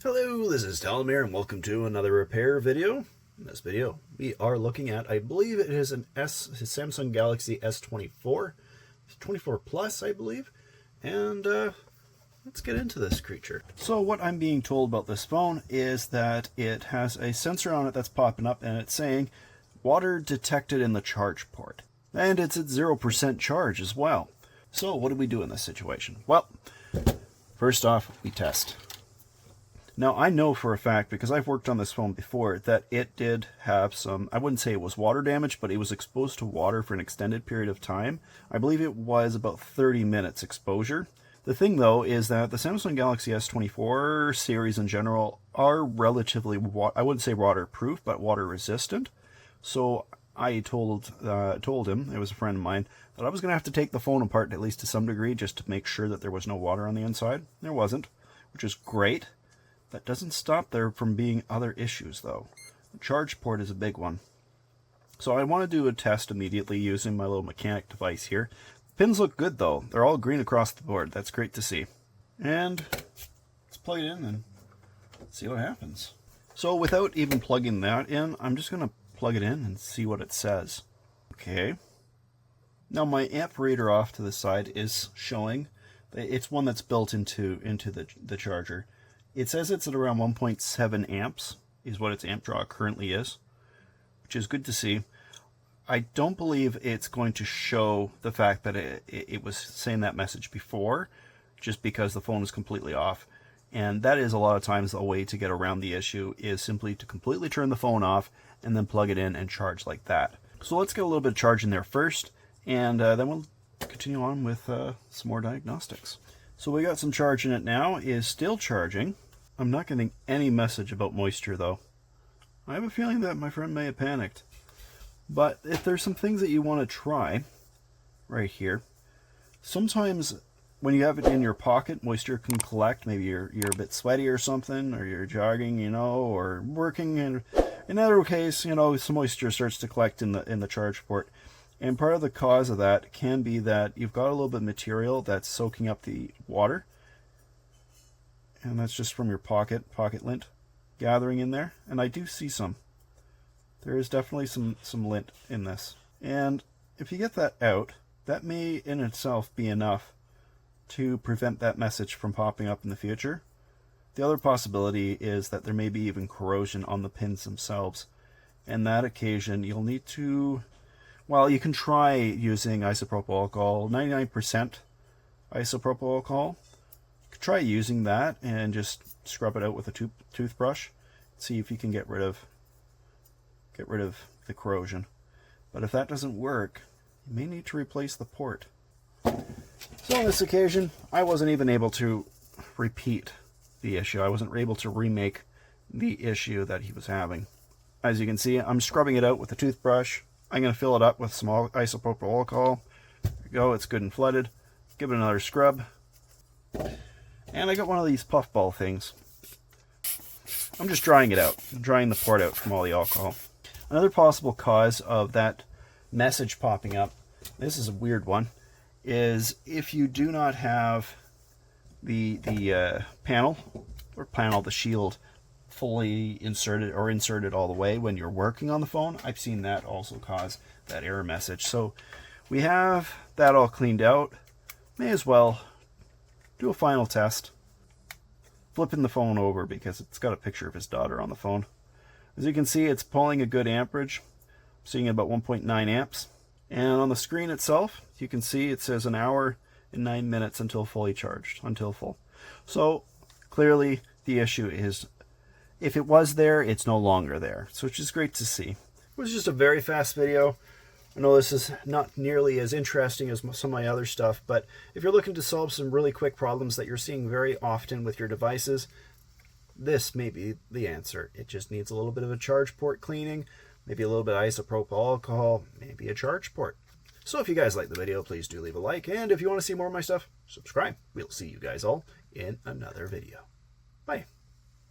Hello, this is Talamir and welcome to another repair video. In this video, we are looking at, I believe it is an Samsung Galaxy S24 Plus, I believe. And let's get into this creature. So what I'm being told about this phone is that it has a sensor on it that's popping up and it's saying water detected in the charge port. And it's at 0% charge as well. So what do we do in this situation? Well, first off, we test. Now, I know for a fact, because I've worked on this phone before, that it did have some, I wouldn't say it was water damage, but it was exposed to water for an extended period of time. I believe it was about 30 minutes exposure. The thing, though, is that the Samsung Galaxy S24 series in general are relatively, I wouldn't say waterproof, but water resistant. So I told him, it was a friend of mine, that I was going to have to take the phone apart, at least to some degree, just to make sure that there was no water on the inside. There wasn't, which is great. That doesn't stop there from being other issues, though. The charge port is a big one. So I want to do a test immediately using my little mechanic device here. Pins look good, though. They're all green across the board. That's great to see. And let's plug it in and see what happens. So without even plugging that in, I'm just going to plug it in and see what it says. Okay. Now my amp reader off to the side is showing. It's one that's built into the charger. It says it's at around 1.7 amps is what its amp draw currently is, which is good to see. I don't believe it's going to show the fact that it was saying that message before, just because the phone is completely off. And that is a lot of times a way to get around the issue, is simply to completely turn the phone off and then plug it in and charge like that. So let's get a little bit of charge in there first, and then we'll continue on with some more diagnostics. So we got some charge in it now. It is still charging. I'm not getting any message about moisture, though. I have a feeling that my friend may have panicked. But if there's some things that you want to try right here, sometimes when you have it in your pocket, moisture can collect. Maybe you're a bit sweaty or something, or you're jogging, or working. And in other case, some moisture starts to collect in the charge port. And part of the cause of that can be that you've got a little bit of material that's soaking up the water. And that's just from your pocket lint gathering in there. And I do see some. There is definitely some lint in this. And if you get that out, that may in itself be enough to prevent that message from popping up in the future. The other possibility is that there may be even corrosion on the pins themselves. And that occasion you'll need to, well, you can try using isopropyl alcohol, 99% isopropyl alcohol. Try using that and just scrub it out with a toothbrush. See if you can get rid of the corrosion. But if that doesn't work, you may need to replace the port. So on this occasion, I wasn't even able to repeat the issue. I wasn't able to remake the issue that he was having. As you can see, I'm scrubbing it out with a toothbrush. I'm going to fill it up with some isopropyl alcohol. There we go, it's good and flooded. Give it another scrub. And I got one of these puffball things. I'm just drying it out. I'm drying the port out from all the alcohol. Another possible cause of that message popping up, this is a weird one, is if you do not have the panel, the shield, fully inserted or inserted all the way when you're working on the phone. I've seen that also cause that error message. So we have that all cleaned out. May as well do a final test. Flipping the phone over because it's got a picture of his daughter on the phone. As you can see, it's pulling a good amperage. I'm seeing about 1.9 amps. And on the screen itself, you can see it says 1 hour and 9 minutes until fully charged, until full. So clearly the issue is, if it was there, it's no longer there. So which is great to see. It was just a very fast video. I know this is not nearly as interesting as some of my other stuff, but if you're looking to solve some really quick problems that you're seeing very often with your devices, this may be the answer. It just needs a little bit of a charge port cleaning, maybe a little bit of isopropyl alcohol, maybe a charge port. So if you guys like the video, please do leave a like, and if you want to see more of my stuff, subscribe. We'll see you guys all in another video. Bye.